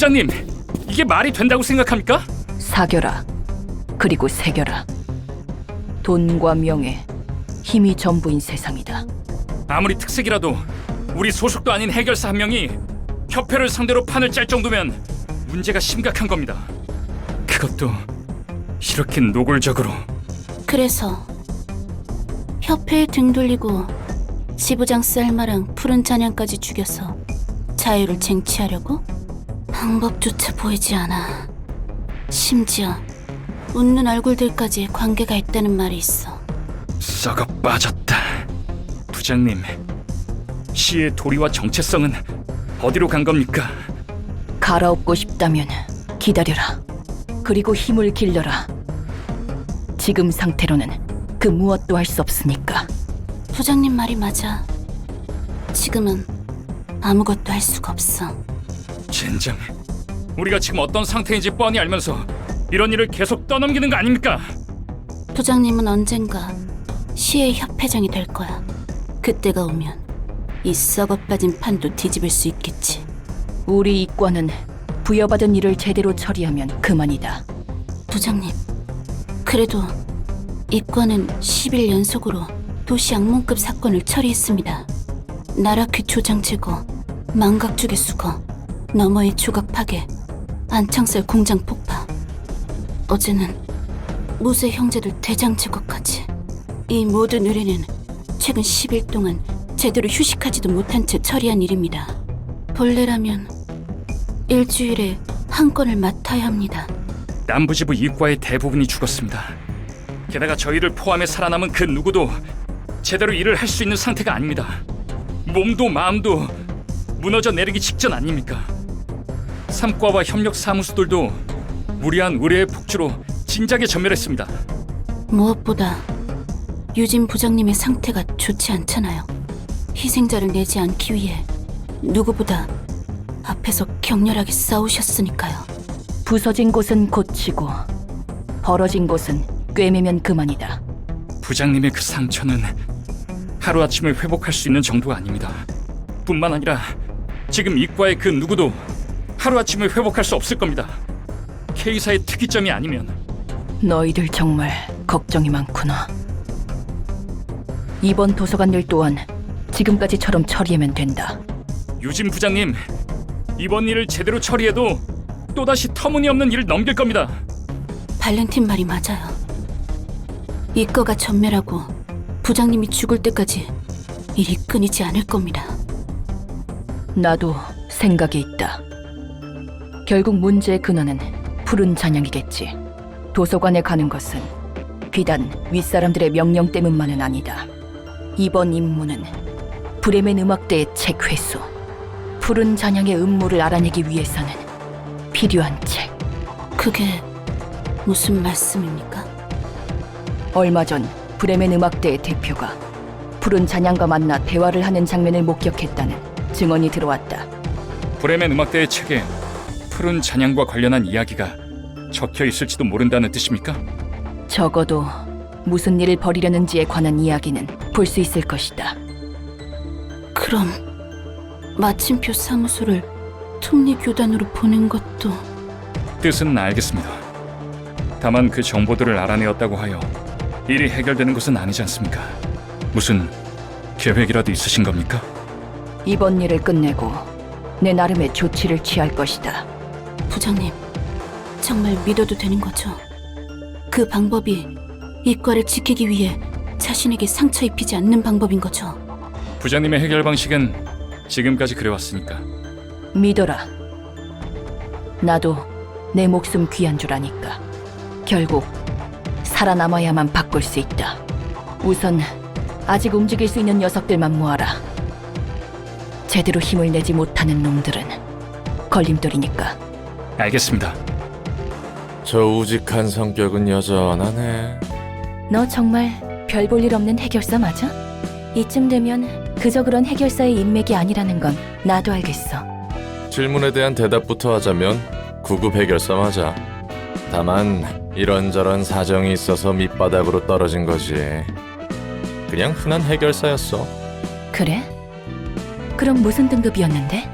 부장님, 이게 말이 된다고 생각합니까? 사겨라. 그리고 새겨라. 돈과 명예, 힘이 전부인 세상이다. 아무리 특색이라도 우리 소속도 아닌 해결사 한 명이 협회를 상대로 판을 짤 정도면 문제가 심각한 겁니다. 그것도 이렇게 노골적으로. 그래서 협회에 등 돌리고 지부장 셀마랑 푸른 잔향까지 죽여서 자유를 쟁취하려고? 방법조차 보이지 않아. 심지어 웃는 얼굴들까지 관계가 있다는 말이 있어. 썩어 빠졌다. 부장님, 시의 도리와 정체성은 어디로 간 겁니까? 갈아엎고 싶다면 기다려라. 그리고 힘을 길러라. 지금 상태로는 그 무엇도 할 수 없으니까. 부장님 말이 맞아. 지금은 아무것도 할 수가 없어. 젠장, 우리가 지금 어떤 상태인지 뻔히 알면서 이런 일을 계속 떠넘기는 거 아닙니까? 부장님은 언젠가 시의 협회장이 될 거야. 그때가 오면 이 썩어 빠진 판도 뒤집을 수 있겠지. 우리 이과는 부여받은 일을 제대로 처리하면 그만이다. 부장님, 그래도 이과는 10일 연속으로 도시 악몽급 사건을 처리했습니다. 나라퀴 조장 제거, 망각주계 수거, 너머의 조각 파괴, 안창살 공장 폭파. 어제는 무쇠 형제들 대장 제거까지. 이 모든 의뢰는 최근 10일 동안 제대로 휴식하지도 못한 채 처리한 일입니다. 본래라면 일주일에 한 건을 맡아야 합니다. 남부지부 이과의 대부분이 죽었습니다. 게다가 저희를 포함해 살아남은 그 누구도 제대로 일을 할 수 있는 상태가 아닙니다. 몸도 마음도 무너져 내리기 직전 아닙니까? 삼과와 협력 사무소들도 무리한 의뢰의 폭주로 진작에 전멸했습니다. 무엇보다 유진 부장님의 상태가 좋지 않잖아요. 희생자를 내지 않기 위해 누구보다 앞에서 격렬하게 싸우셨으니까요. 부서진 곳은 고치고 벌어진 곳은 꿰매면 그만이다. 부장님의 그 상처는 하루아침에 회복할 수 있는 정도가 아닙니다. 뿐만 아니라 지금 이과의 그 누구도 하루아침에 회복할 수 없을 겁니다. K사의 특이점이 아니면. 너희들 정말 걱정이 많구나. 이번 도서관 일 또한 지금까지처럼 처리하면 된다. 유진 부장님, 이번 일을 제대로 처리해도 또다시 터무니없는 일을 넘길 겁니다. 발렌틴 말이 맞아요. 이과가 전멸하고 부장님이 죽을 때까지 일이 끊이지 않을 겁니다. 나도 생각이 있다. 결국 문제의 근원은 푸른 잔향이겠지. 도서관에 가는 것은 비단 윗사람들의 명령 때문만은 아니다. 이번 임무는 브레멘 음악대의 책 회수. 푸른 잔향의 음모를 알아내기 위해서는 필요한 책. 그게 무슨 말씀입니까? 얼마 전 브레멘 음악대의 대표가 푸른 잔향과 만나 대화를 하는 장면을 목격했다는 증언이 들어왔다. 브레멘 음악대의 책에 푸른 잔향과 관련한 이야기가 적혀 있을지도 모른다는 뜻입니까? 적어도 무슨 일을 벌이려는지에 관한 이야기는 볼 수 있을 것이다. 그럼 마침표 사무소를 톱니교단으로 보낸 것도... 뜻은 알겠습니다. 다만 그 정보들을 알아내었다고 하여 일이 해결되는 것은 아니지 않습니까? 무슨 계획이라도 있으신 겁니까? 이번 일을 끝내고 내 나름의 조치를 취할 것이다. 부장님, 정말 믿어도 되는 거죠? 그 방법이 이과를 지키기 위해 자신에게 상처 입히지 않는 방법인 거죠? 부장님의 해결 방식은 지금까지 그래왔으니까. 믿어라. 나도 내 목숨 귀한 줄 아니까. 결국 살아남아야만 바꿀 수 있다. 우선 아직 움직일 수 있는 녀석들만 모아라. 제대로 힘을 내지 못하는 놈들은 걸림돌이니까. 알겠습니다. 저 우직한 성격은 여전하네. 너 정말 별 볼 일 없는 해결사 맞아? 이쯤 되면 그저 그런 해결사의 인맥이 아니라는 건 나도 알겠어. 질문에 대한 대답부터 하자면 구급 해결사 맞아. 다만 이런저런 사정이 있어서 밑바닥으로 떨어진 거지. 그냥 흔한 해결사였어. 그래? 그럼 무슨 등급이었는데?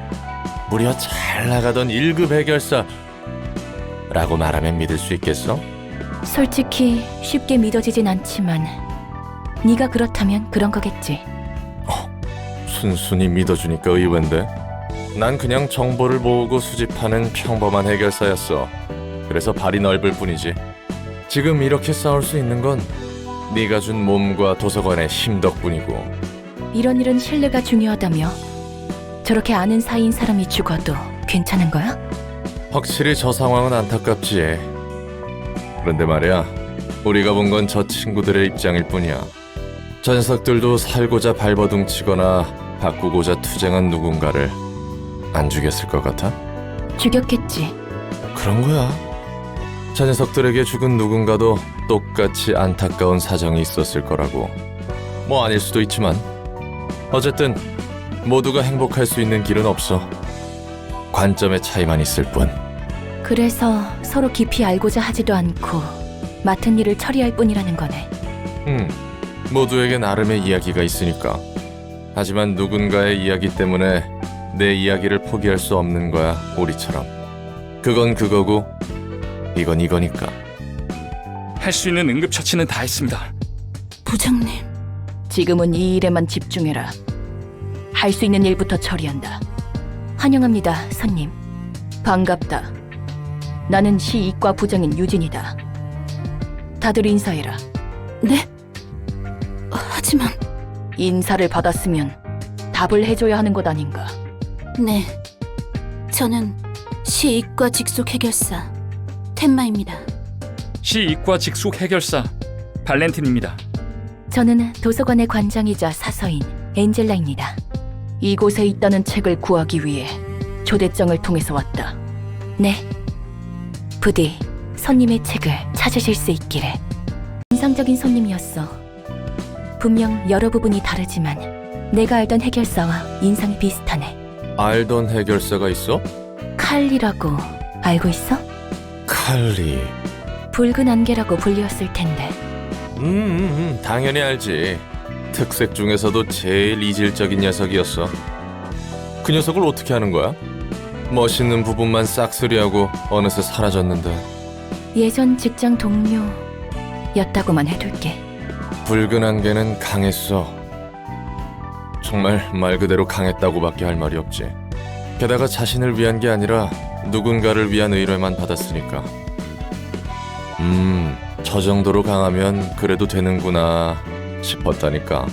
무려 잘 나가던 1급 해결사라고 말하면 믿을 수 있겠어? 솔직히 쉽게 믿어지진 않지만 네가 그렇다면 그런 거겠지. 순순히 믿어주니까 의외인데. 난 그냥 정보를 모으고 수집하는 평범한 해결사였어. 그래서 발이 넓을 뿐이지. 지금 이렇게 싸울 수 있는 건 네가 준 몸과 도서관의 힘 덕분이고. 이런 일은 신뢰가 중요하다며. 저렇게 아는 사이인 사람이 죽어도 괜찮은 거야? 확실히 저 상황은 안타깝지. 그런데 말이야, 우리가 본 건 저 친구들의 입장일 뿐이야. 저 녀석들도 살고자 발버둥치거나 바꾸고자 투쟁한 누군가를 안 죽였을 것 같아? 죽였겠지. 그런 거야. 저 녀석들에게 죽은 누군가도 똑같이 안타까운 사정이 있었을 거라고. 뭐 아닐 수도 있지만 어쨌든 모두가 행복할 수 있는 길은 없어. 관점의 차이만 있을 뿐. 그래서 서로 깊이 알고자 하지도 않고 맡은 일을 처리할 뿐이라는 거네. 모두에게 나름의 이야기가 있으니까. 하지만 누군가의 이야기 때문에 내 이야기를 포기할 수 없는 거야, 우리처럼. 그건 그거고 이건 이거니까. 할 수 있는 응급처치는 다 했습니다. 부장님, 지금은 이 일에만 집중해라. 할 수 있는 일부터 처리한다. 환영합니다, 손님. 반갑다. 나는 시이과 부장인 유진이다. 다들 인사해라. 네? 하지만 인사를 받았으면 답을 해줘야 하는 것 아닌가. 네, 저는 시이과 직속 해결사 텐마입니다. 시이과 직속 해결사 발렌틴입니다. 저는 도서관의 관장이자 사서인 엔젤라입니다. 이곳에 있다는 책을 구하기 위해 초대장을 통해서 왔다. 네, 부디 손님의 책을 찾으실 수 있기를. 인상적인 손님이었어. 분명 여러 부분이 다르지만 내가 알던 해결사와 인상이 비슷하네. 알던 해결사가 있어? 칼리라고 알고 있어? 칼리. 붉은 안개라고 불리웠을 텐데. 당연히 알지. 특색 중에서도 제일 이질적인 녀석이었어. 그 녀석을 어떻게 하는 거야? 멋있는 부분만 싹쓸이하고 어느새 사라졌는데. 예전 직장 동료였다고만 해둘게. 붉은 안개는 강했어. 정말 말 그대로 강했다고밖에 할 말이 없지. 게다가 자신을 위한 게 아니라 누군가를 위한 의뢰만 받았으니까. 저 정도로 강하면 그래도 되는구나 싶었다니까.